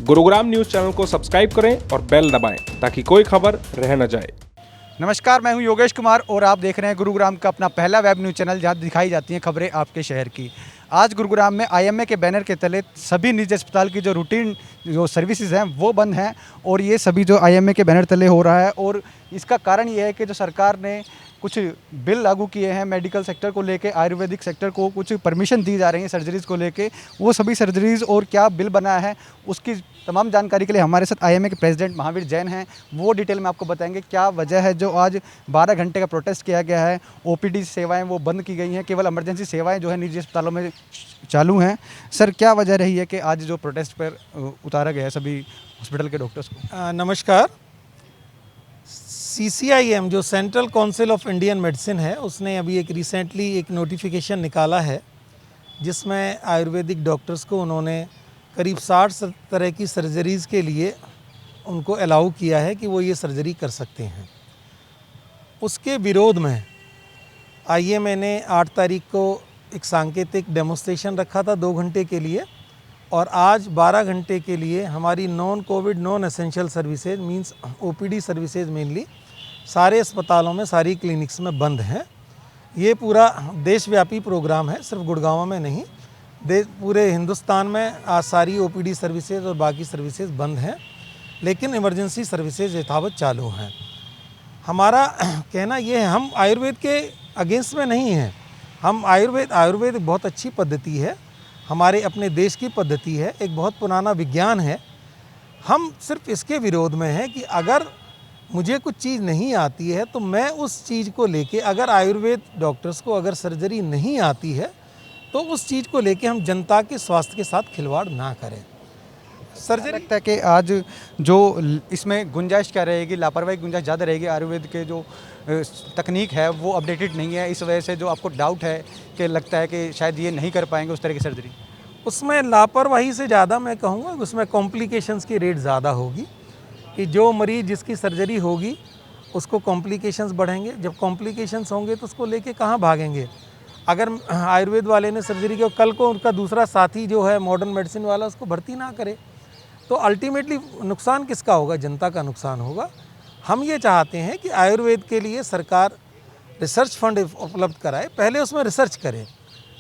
Gurugram news channel को subscribe करें और बेल दबाएं ताकि कोई खबर रह न जाए। नमस्कार, मैं हूं योगेश कुमार और आप देख रहे हैं गुरुग्राम का अपना पहला वेब न्यूज़ चैनल जहां दिखाई जाती हैं खबरें आपके शहर की। आज गुरुग्राम में आईएमए के बैनर के तले सभी निजी अस्पताल की जो रूटीन जो सर्विसेज हैं वो बंद हैं और ये सभी जो आईएमए के बैनर तले हो रहा है। और इसका कारण ये है कि जो सरकार ने कुछ बिल लागू किए हैं मेडिकल सेक्टर को लेके, आयुर्वेदिक सेक्टर को कुछ परमिशन दी जा रही है सर्जरीज़ को लेके। वो सभी सर्जरीज़ और क्या बिल बना है उसकी तमाम जानकारी के लिए हमारे साथ आईएमए के प्रेसिडेंट महावीर जैन हैं। वो डिटेल में आपको बताएंगे क्या वजह है जो आज 12 घंटे का प्रोटेस्ट किया गया है। ओपीडी सेवाएं वो बंद की गई हैं, केवल इमरजेंसी सेवाएं जो है निजी अस्पतालों में चालू हैं। सर, क्या वजह रही है कि आज जो प्रोटेस्ट पर उतारा गया है सभी हॉस्पिटल के डॉक्टर्स को? नमस्कार। CCIM जो central council of Indian medicine है, उसने अभी एक रिसेंटली एक नोटिफिकेशन निकाला है जिसमें आयुर्वेदिक डॉक्टर्स को उन्होंने करीब 60 तरह की सर्जरीज़ के लिए उनको अलाउ किया है कि वो ये सर्जरी कर सकते हैं। उसके विरोध में IMA ने 8 तारीख को एक सांकेतिक डेमोस्ट्रेशन रखा था 2 घंटे के लिए, और आज 12 घंटे के लिए हमारी non Covid non essential services means OPD services mainly सारे अस्पतालों में, सारी क्लिनिक्स में बंद हैं। ये पूरा देशव्यापी प्रोग्राम है, सिर्फ गुड़गांव में नहीं, पूरे हिंदुस्तान में आज सारी OPD सर्विसेज और बाकी सर्विसेज बंद हैं, लेकिन इमरजेंसी सर्विसेज यथावत चालू हैं। हमारा कहना ये है, हम आयुर्वेद के अगेंस्ट में नहीं हैं। हम आयुर्वेद बहुत अच्छी पद्धति है, हमारे अपने देश की पद्धति है, एक बहुत पुराना विज्ञान है। हम सिर्फ इसके विरोध में हैं कि अगर मुझे कुछ चीज़ नहीं आती है तो मैं उस चीज़ को लेके, अगर आयुर्वेद डॉक्टर्स को अगर सर्जरी नहीं आती है तो उस चीज़ को लेके हम जनता के स्वास्थ्य के साथ खिलवाड़ ना करें। सर्जरी लगता है कि आज जो इसमें गुंजाइश क्या रहेगी, लापरवाही गुंजाइश ज़्यादा रहेगी, आयुर्वेद के जो तकनीक है वो अपडेटेड नहीं है, इस वजह से जो आपको डाउट है कि लगता है कि शायद ये नहीं कर पाएंगे उस तरह की सर्जरी? उसमें लापरवाही से ज़्यादा मैं कहूँगा उसमें कॉम्प्लिकेशंस की रेट ज़्यादा होगी कि जो मरीज़ जिसकी सर्जरी होगी उसको कॉम्प्लिकेशंस बढ़ेंगे। जब कॉम्प्लिकेशंस होंगे तो उसको लेके कहाँ भागेंगे? अगर आयुर्वेद वाले ने सर्जरी की, कल को उनका दूसरा साथी जो है मॉडर्न मेडिसिन वाला उसको भर्ती ना करे तो अल्टीमेटली नुकसान किसका होगा? जनता का नुकसान होगा। हम ये चाहते हैं कि आयुर्वेद के लिए सरकार रिसर्च फंड उपलब्ध कराए, पहले उसमें रिसर्च करे,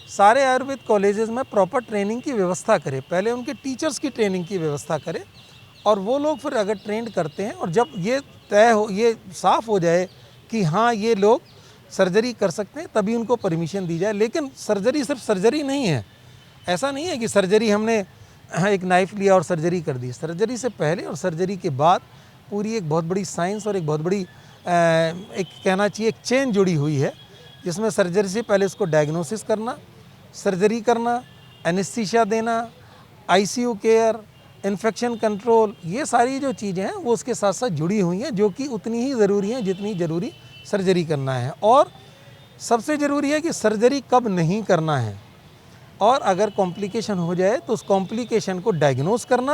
सारे आयुर्वेद कॉलेजेस में प्रॉपर ट्रेनिंग की व्यवस्था करे, पहले उनके टीचर्स की ट्रेनिंग की व्यवस्था करे, और वो लोग फिर अगर ट्रेंड करते हैं और जब ये तय हो, ये साफ़ हो जाए कि हाँ ये लोग सर्जरी कर सकते हैं, तभी उनको परमिशन दी जाए। लेकिन सर्जरी सिर्फ सर्जरी नहीं है। ऐसा नहीं है कि सर्जरी हमने एक नाइफ लिया और सर्जरी कर दी। सर्जरी से पहले और सर्जरी के बाद पूरी एक बहुत बड़ी साइंस और एक बहुत बड़ी एक कहना चाहिए एक चेन जुड़ी हुई है, जिसमें सर्जरी से पहले उसको डायग्नोसिस करना, सर्जरी करना, एनेस्थीसिया देना, ICU केयर, इन्फेक्शन कंट्रोल, ये सारी जो चीज़ें हैं वो उसके साथ साथ जुड़ी हुई हैं, जो कि उतनी ही ज़रूरी हैं जितनी ज़रूरी सर्जरी करना है। और सबसे ज़रूरी है कि सर्जरी कब नहीं करना है, और अगर कॉम्प्लिकेशन हो जाए तो उस कॉम्प्लिकेशन को डायग्नोस करना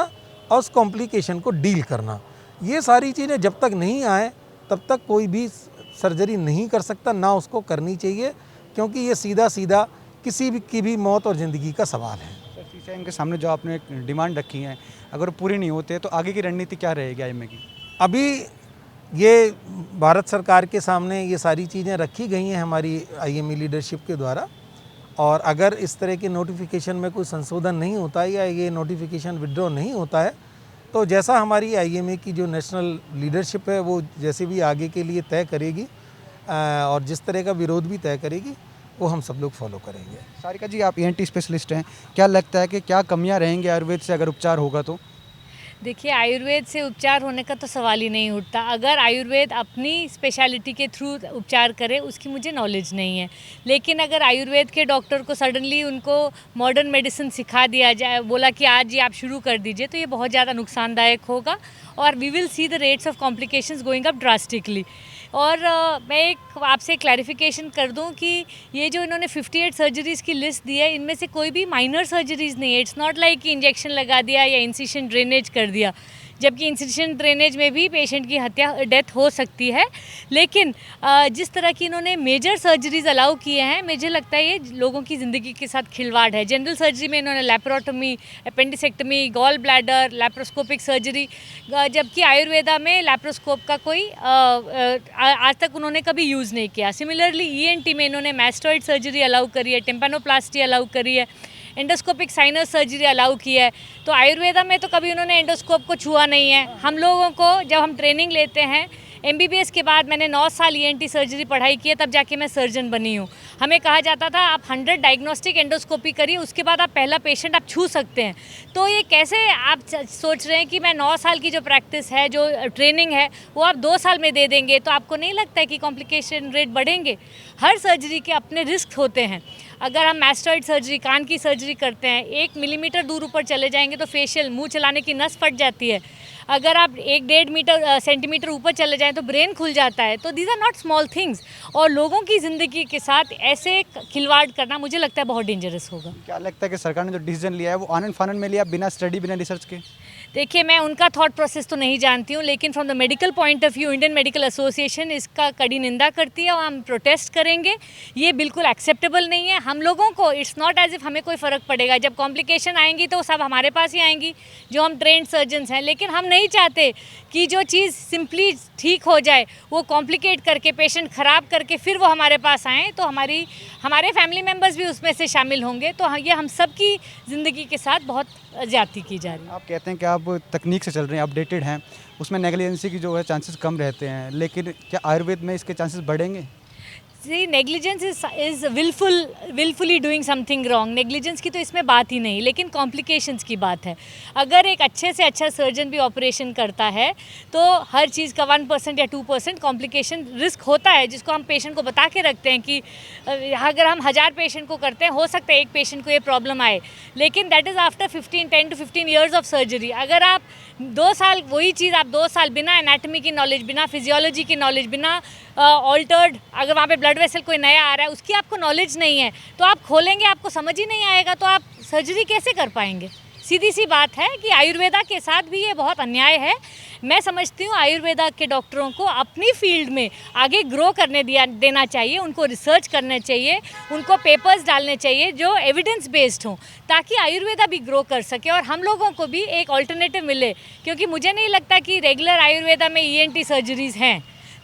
और उस कॉम्प्लिकेशन को डील करना। ये सारी चीज़ें जब तक नहीं आए तब तक कोई भी सर्जरी नहीं कर सकता, ना उसको करनी चाहिए, क्योंकि ये सीधा सीधा किसी भी की भी मौत और ज़िंदगी का सवाल है। CCIM के सामने जो आपने डिमांड रखी है, अगर वो पूरी नहीं होते तो आगे की रणनीति क्या रहेगी आईएमए की? अभी ये भारत सरकार के सामने ये सारी चीज़ें रखी गई हैं हमारी IMA लीडरशिप के द्वारा, और अगर इस तरह के नोटिफिकेशन में कोई संशोधन नहीं होता है या ये नोटिफिकेशन विड्रॉ नहीं होता है तो जैसा हमारी IMA की जो नेशनल लीडरशिप है वो जैसे भी आगे के लिए तय करेगी और जिस तरह का विरोध भी तय करेगी वो हम सब लोग फॉलो करेंगे। सारिका जी, आप ENT स्पेशलिस्ट हैं, क्या लगता है कि क्या कमियां रहेंगी आयुर्वेद से अगर उपचार होगा तो? देखिए, आयुर्वेद से उपचार होने का तो सवाल ही नहीं उठता। अगर आयुर्वेद अपनी स्पेशलिटी के थ्रू उपचार करे, उसकी मुझे नॉलेज नहीं है, लेकिन अगर आयुर्वेद के डॉक्टर को सडनली उनको मॉडर्न मेडिसिन सिखा दिया जाए, बोला कि आज ये आप शुरू कर दीजिए, तो ये बहुत ज़्यादा नुकसानदायक होगा और we will see the rates of complications going up drastically. और मैं एक आपसे क्लैरिफिकेशन कर दूं कि ये जो इन्होंने 58 सर्जरीज़ की लिस्ट दी है, इनमें से कोई भी माइनर सर्जरीज़ नहीं है। इट्स नॉट लाइक कि इंजेक्शन लगा दिया या इंसिशन ड्रेनेज कर दिया। जबकि इंसिडेंट ड्रेनेज में भी पेशेंट की डेथ हो सकती है। लेकिन जिस तरह की इन्होंने मेजर सर्जरीज अलाउ किए हैं, मुझे लगता है ये लोगों की ज़िंदगी के साथ खिलवाड़ है। जनरल सर्जरी में इन्होंने लैप्रोटमी, अपेंडिसेक्टमी, गॉल ब्लैडर, लैप्रोस्कोपिक सर्जरी, जबकि आयुर्वेदा में लैप्रोस्कोप का कोई आज तक उन्होंने कभी यूज़ नहीं किया। सिमिलरली ENT में इन्होंने मैस्टॉइड सर्जरी अलाउ करी है, टिम्पैनोप्लास्टी अलाउ करी है, एंडोस्कोपिक साइनस सर्जरी अलाउ की है। तो आयुर्वेदा में तो कभी उन्होंने एंडोस्कोप को छुआ नहीं है। हम लोगों को जब हम ट्रेनिंग लेते हैं MBBS के बाद, मैंने 9 साल ENT सर्जरी पढ़ाई की है, तब जाके मैं सर्जन बनी हूँ। हमें कहा जाता था आप 100 डायग्नोस्टिक एंडोस्कोपी करिए, उसके बाद आप पहला पेशेंट आप छू सकते हैं। तो ये कैसे आप सोच रहे हैं कि मैं 9 साल की जो प्रैक्टिस है, जो ट्रेनिंग है, वो आप 2 साल में दे देंगे? तो आपको नहीं लगता है कि कॉम्प्लिकेशन रेट बढ़ेंगे? हर सर्जरी के अपने रिस्क होते हैं। अगर हम मैस्टॉइड सर्जरी, कान की सर्जरी करते हैं, 1 मिलीमीटर दूर ऊपर चले जाएंगे तो फेशियल, मुंह चलाने की नस फट जाती है। अगर आप 1-1.5 सेंटीमीटर ऊपर चले जाएं तो ब्रेन खुल जाता है। तो these are not small things, और लोगों की ज़िंदगी के साथ ऐसे खिलवाड़ करना मुझे लगता है बहुत डेंजरस होगा। क्या लगता है कि सरकार ने जो डिसीजन लिया है वो आनन फानन में लिया, बिना स्टडी, बिना रिसर्च के? देखिए, मैं उनका थॉट प्रोसेस तो नहीं जानती हूँ, लेकिन from the medical point of view Indian medical association इसका कड़ी निंदा करती है और हम प्रोटेस्ट करेंगे। ये बिल्कुल एक्सेप्टेबल नहीं है। हम लोगों को इट्स नॉट एज इफ हमें कोई फ़र्क पड़ेगा। जब कॉम्प्लिकेशन आएंगी तो सब हमारे पास ही आएंगी, जो हम ट्रेंड सर्जन्स हैं। लेकिन हम नहीं चाहते कि जो चीज़ सिंपली ठीक हो जाए वो कॉम्प्लिकेट करके, पेशेंट ख़राब करके फिर वो हमारे पास आएँ, तो हमारे फैमिली मेम्बर्स भी उसमें से शामिल होंगे। तो ये हम सब की ज़िंदगी के साथ बहुत ज़्यादती की जा रही है। आप कहते हैं कि आप तकनीक से चल रहे हैं, अपडेटेड हैं, उसमें नेग्लिजेंसी की जो है चांसेस कम रहते हैं, लेकिन क्या आयुर्वेद में इसके चांसेस बढ़ेंगे? See, negligence is willfully doing something wrong। Negligence की तो इसमें बात ही नहीं, लेकिन कॉम्प्लिकेशंस की बात है। अगर एक अच्छे से अच्छा सर्जन भी ऑपरेशन करता है तो हर चीज़ का 1% या 2% कॉम्प्लिकेशन रिस्क होता है, जिसको हम पेशेंट को बता के रखते हैं कि अगर हम 1000 पेशेंट को करते हैं, हो सकता है एक पेशेंट को ये प्रॉब्लम आए, लेकिन that is after 10 to 15 years of surgery. अगर आप 2 साल वही चीज़ आप 2 साल बिना एनाटमी की नॉलेज, बिना फिजियोलॉजी की नॉलेज, बिना ऑल्टर्ड, अगर वहाँ पे ब्लड वेसल कोई नया आ रहा है उसकी आपको नॉलेज नहीं है, तो आप खोलेंगे, आपको समझ ही नहीं आएगा, तो आप सर्जरी कैसे कर पाएंगे? सीधी सी बात है कि आयुर्वेदा के साथ भी ये बहुत अन्याय है। मैं समझती हूँ आयुर्वेदा के डॉक्टरों को अपनी फील्ड में आगे ग्रो करने देना चाहिए, उनको रिसर्च करने चाहिए, उनको पेपर्स डालने चाहिए जो एविडेंस बेस्ड हों, ताकि आयुर्वेदा भी ग्रो कर सके और हम लोगों को भी एक ऑल्टरनेटिव मिले। क्योंकि मुझे नहीं लगता कि रेगुलर आयुर्वेदा में ENT सर्जरीज़ हैं।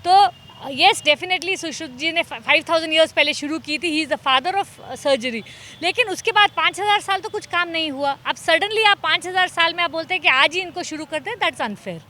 तो येस, डेफिनेटली सुश्रुत जी ने 5000 ईयर्स पहले शुरू की थी, he is the father of surgery, लेकिन उसके बाद 5000 साल तो कुछ काम नहीं हुआ। अब सडनली आप 5000 साल में आप बोलते हैं कि आज ही इनको शुरू करते हैं, दैट्स अनफेयर।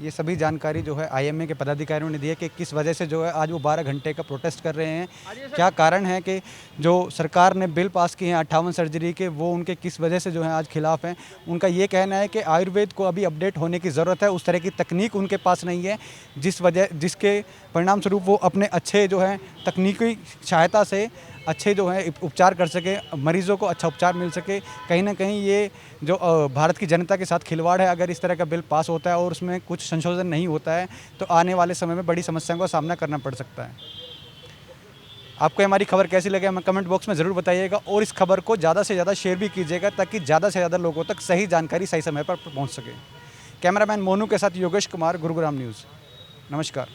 ये सभी जानकारी जो है IMA के पदाधिकारियों ने दी है कि किस वजह से जो है आज वो 12 घंटे का प्रोटेस्ट कर रहे हैं। क्या कारण है कि जो सरकार ने बिल पास किए हैं 58 सर्जरी के, वो उनके किस वजह से जो है आज खिलाफ हैं? उनका ये कहना है कि आयुर्वेद को अभी अपडेट होने की ज़रूरत है, उस तरह की तकनीक उनके पास नहीं है, जिसके परिणाम स्वरूप वो अपने अच्छे जो है तकनीकी सहायता से अच्छे जो है उपचार कर सके, मरीज़ों को अच्छा उपचार मिल सके। कहीं ना कहीं ये जो भारत की जनता के साथ खिलवाड़ है। अगर इस तरह का बिल पास होता है और उसमें कुछ संशोधन नहीं होता है तो आने वाले समय में बड़ी समस्याओं का सामना करना पड़ सकता है। आपको हमारी खबर कैसी लगे हमें कमेंट बॉक्स में ज़रूर बताइएगा और इस खबर को ज़्यादा से ज़्यादा शेयर भी कीजिएगा ताकि ज़्यादा से ज़्यादा लोगों तक सही जानकारी सही समय पर पहुँच सके। कैमरामैन मोनू के साथ योगेश कुमार, गुरुग्राम न्यूज़। नमस्कार।